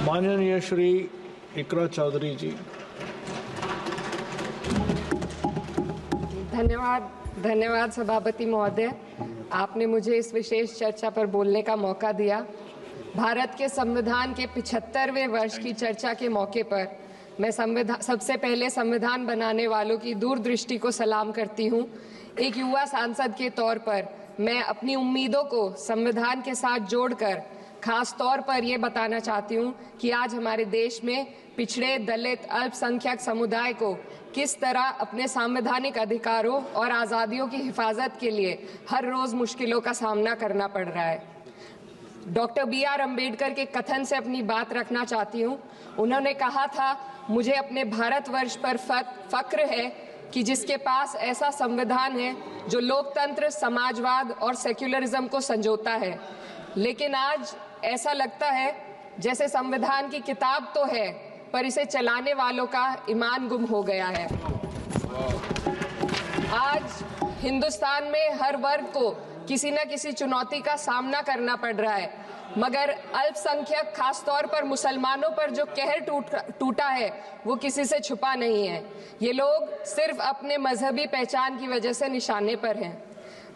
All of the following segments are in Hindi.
माननीय श्री इकरा चौधरी जी। धन्यवाद सभापति महोदय, आपने मुझे इस विशेष चर्चा पर बोलने का मौका दिया। भारत के संविधान के 75वें वर्ष की चर्चा के मौके पर मैं सबसे पहले संविधान बनाने वालों की दूरदृष्टि को सलाम करती हूँ। एक युवा सांसद के तौर पर मैं अपनी उम्मीदों को संविधान के साथ जोड़कर खास तौर पर ये बताना चाहती हूँ कि आज हमारे देश में पिछड़े, दलित, अल्पसंख्यक समुदाय को किस तरह अपने संवैधानिक अधिकारों और आज़ादियों की हिफाजत के लिए हर रोज़ मुश्किलों का सामना करना पड़ रहा है। Doctor B.R. अम्बेडकर के कथन से अपनी बात रखना चाहती हूँ। उन्होंने कहा था, मुझे अपने भारतवर्ष पर फक्र है कि जिसके पास ऐसा संविधान है जो लोकतंत्र, समाजवाद और सेक्युलरिज्म को संजोता है। लेकिन आज ऐसा लगता है जैसे संविधान की किताब तो है पर इसे चलाने वालों का ईमान गुम हो गया है। आज हिंदुस्तान में हर वर्ग को किसी न किसी चुनौती का सामना करना पड़ रहा है, मगर अल्पसंख्यक, खासतौर पर मुसलमानों पर जो कहर टूटा है वो किसी से छुपा नहीं है। ये लोग सिर्फ अपने मजहबी पहचान की वजह से निशाने पर हैं।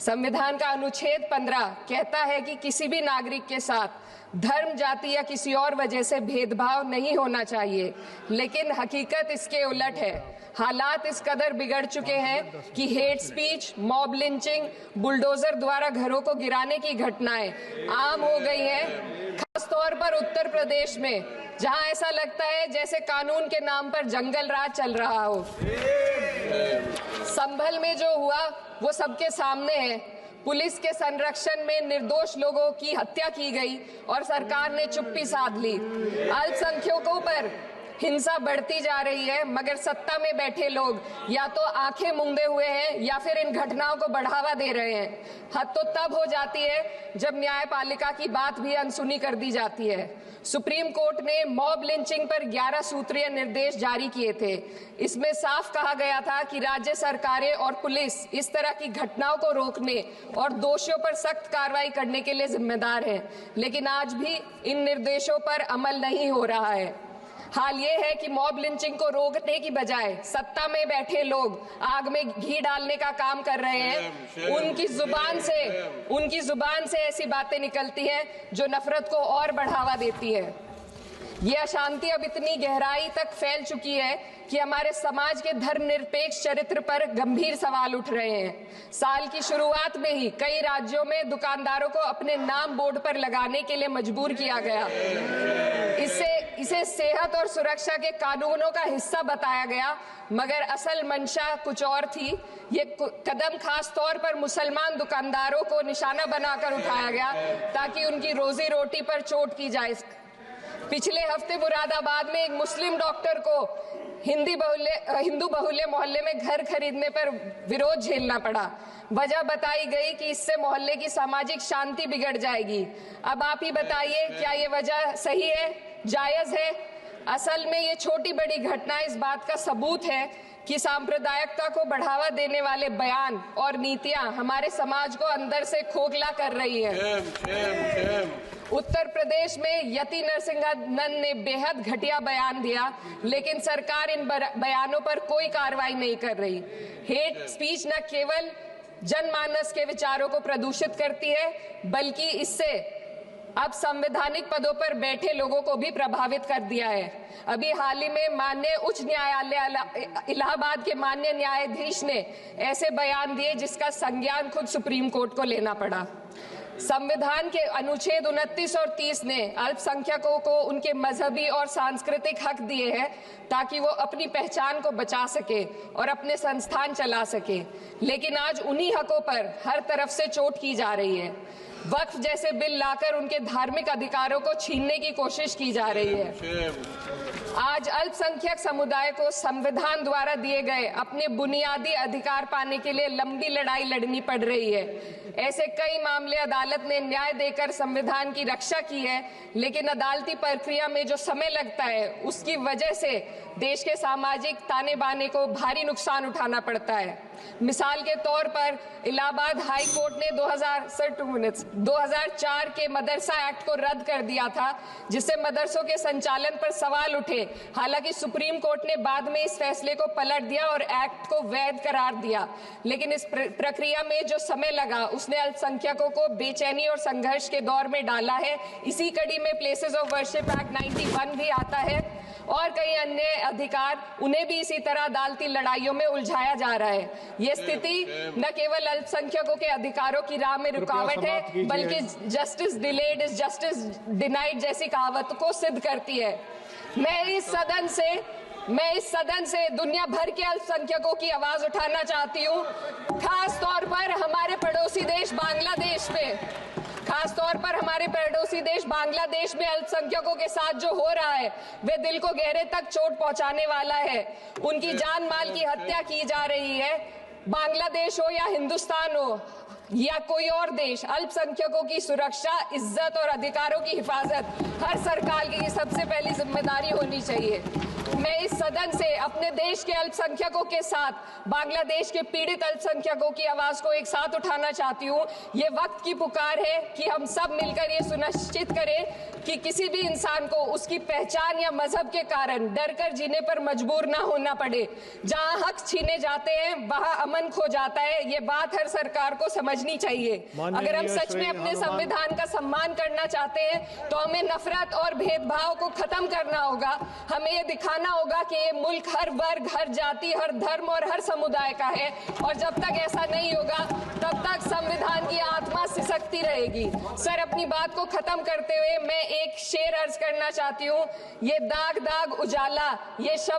संविधान का अनुच्छेद 15 कहता है कि किसी भी नागरिक के साथ धर्म, जाति या किसी और वजह से भेदभाव नहीं होना चाहिए, लेकिन हकीकत इसके उलट है। हालात इस कदर बिगड़ चुके हैं कि hate speech, mob lynching, bulldozer द्वारा घरों को गिराने की घटनाएं आम हो गई हैं। खासतौर पर उत्तर प्रदेश में, जहां ऐसा लगता है जैसे कानून के नाम पर जंगल राज चल रहा हो। संभल में जो हुआ वो सबके सामने है। पुलिस के संरक्षण में निर्दोष लोगों की हत्या की गई और सरकार ने चुप्पी साध ली। अल्पसंख्यकों पर हिंसा बढ़ती जा रही है, मगर सत्ता में बैठे लोग या तो आंखें मूंदे हुए हैं या फिर इन घटनाओं को बढ़ावा दे रहे हैं। हद तो तब हो जाती है जब न्यायपालिका की बात भी अनसुनी कर दी जाती है। सुप्रीम कोर्ट ने मॉब लिंचिंग पर 11 सूत्रीय निर्देश जारी किए थे। इसमें साफ कहा गया था कि राज्य सरकारें और पुलिस इस तरह की घटनाओं को रोकने और दोषियों पर सख्त कार्रवाई करने के लिए जिम्मेदार है, लेकिन आज भी इन निर्देशों पर अमल नहीं हो रहा है। हाल ये है कि मॉब लिंचिंग को रोकने की बजाय सत्ता में बैठे लोग आग में घी डालने का काम कर रहे हैं। उनकी जुबान से ऐसी बातें निकलती हैं जो नफरत को और बढ़ावा देती है। ये अशांति अब इतनी गहराई तक फैल चुकी है कि हमारे समाज के धर्मनिरपेक्ष चरित्र पर गंभीर सवाल उठ रहे हैं। साल की शुरुआत में ही कई राज्यों में दुकानदारों को अपने नाम बोर्ड पर लगाने के लिए मजबूर किया गया। इसे सेहत और सुरक्षा के कानूनों का हिस्सा बताया गया, मगर असल मंशा कुछ और थी। ये कदम खास तौर पर मुसलमान दुकानदारों को निशाना बनाकर उठाया गया ताकि उनकी रोजी रोटी पर चोट की जाए। पिछले हफ्ते मुरादाबाद में एक मुस्लिम डॉक्टर को हिंदू बहुल्य मोहल्ले में घर खरीदने पर विरोध झेलना पड़ा। वजह बताई गई कि इससे मोहल्ले की सामाजिक शांति बिगड़ जाएगी। अब आप ही बताइए, क्या ये वजह सही है, जायज है? असल में ये छोटी बड़ी घटना इस बात का सबूत है कि सांप्रदायिकता को बढ़ावा देने वाले बयान और नीतियां हमारे समाज को अंदर से खोखला कर रही है। उत्तर प्रदेश में यति नरसिंहन ने बेहद घटिया बयान दिया, लेकिन सरकार इन बयानों पर कोई कार्रवाई नहीं कर रही। हेट स्पीच न केवल जनमानस के विचारों को प्रदूषित करती है, बल्कि इससे अब संवैधानिक पदों पर बैठे लोगों को भी प्रभावित कर दिया है। अभी हाल ही में माननीय उच्च न्यायालय इलाहाबाद के माननीय न्यायाधीश ने ऐसे बयान दिए जिसका संज्ञान खुद सुप्रीम कोर्ट को लेना पड़ा। संविधान के अनुच्छेद 29 और 30 ने अल्पसंख्यकों को उनके मजहबी और सांस्कृतिक हक दिए हैं ताकि वो अपनी पहचान को बचा सके और अपने संस्थान चला सके, लेकिन आज उन्हीं हकों पर हर तरफ से चोट की जा रही है। वक्फ जैसे बिल लाकर उनके धार्मिक अधिकारों को छीनने की कोशिश की जा रही है। आज अल्पसंख्यक समुदाय को संविधान द्वारा दिए गए अपने बुनियादी अधिकार पाने के लिए लंबी लड़ाई लड़नी पड़ रही है। ऐसे कई मामले अदालत ने न्याय देकर संविधान की रक्षा की है, लेकिन अदालती प्रक्रिया में जो समय लगता है उसकी वजह से देश के सामाजिक ताने बाने को भारी नुकसान उठाना पड़ता है। मिसाल के तौर पर इलाहाबाद हाई कोर्ट ने 2004 के मदरसा एक्ट को रद्द कर दिया था, जिससे मदरसों के संचालन पर सवाल उठे। हालांकि सुप्रीम कोर्ट ने बाद में इस फैसले को पलट दिया और एक्ट को वैध करार दिया, लेकिन इस प्रक्रिया में जो समय लगा उसने अल्पसंख्यकों को बेचैनी और संघर्ष के दौर में डाला है। इसी कड़ी में प्लेसेस ऑफ वर्शिप एक्ट 91 भी आता है और कई अन्य अधिकार, उन्हें भी इसी तरह अदालती लड़ाइयों में उलझाया जा रहा है। ये स्थिति न केवल अल्पसंख्यकों के अधिकारों की राह में रुकावट है, बल्कि justice delayed is justice denied जैसी कहावत को सिद्ध करती है। मैं इस सदन से दुनिया भर के अल्पसंख्यकों की आवाज उठाना चाहती हूँ, खास तौर पर हमारे पड़ोसी देश बांग्लादेश में अल्पसंख्यकों के साथ जो हो रहा है वे दिल को गहरे तक चोट पहुंचाने वाला है। उनकी जान माल की हत्या की जा रही है। बांग्लादेश हो या हिंदुस्तान हो या कोई और देश, अल्पसंख्यकों की सुरक्षा, इज्जत और अधिकारों की हिफाजत हर सरकार की सबसे पहली जिम्मेदारी होनी चाहिए। मैं इस सदन से अपने देश के अल्पसंख्यकों के साथ बांग्लादेश के पीड़ित अल्पसंख्यकों की आवाज को एक साथ उठाना चाहती हूँ। ये वक्त की पुकार है कि हम सब मिलकर ये सुनिश्चित करें कि किसी भी इंसान को उसकी पहचान या मजहब के कारण डरकर जीने पर मजबूर ना होना पड़े। जहाँ हक छीने जाते हैं वहाँ अमन खो जाता है। ये बात हर सरकार को समझनी चाहिए। अगर हम सच में अपने संविधान का सम्मान करना चाहते हैं तो हमें नफरत और भेदभाव को खत्म करना होगा। हमें ये दिखाना होगा कि ये मुल्क हर वर्ग, हर जाति, हर धर्म और हर समुदाय का है, और जब तक ऐसा नहीं होगा तब तक संविधान की आत्मा सिसकती रहेगी। सर, अपनी बात को खत्म करते हुए मैं एक शेर अर्ज करना चाहती हूँ। ये दाग दाग उजाला, ये शब्द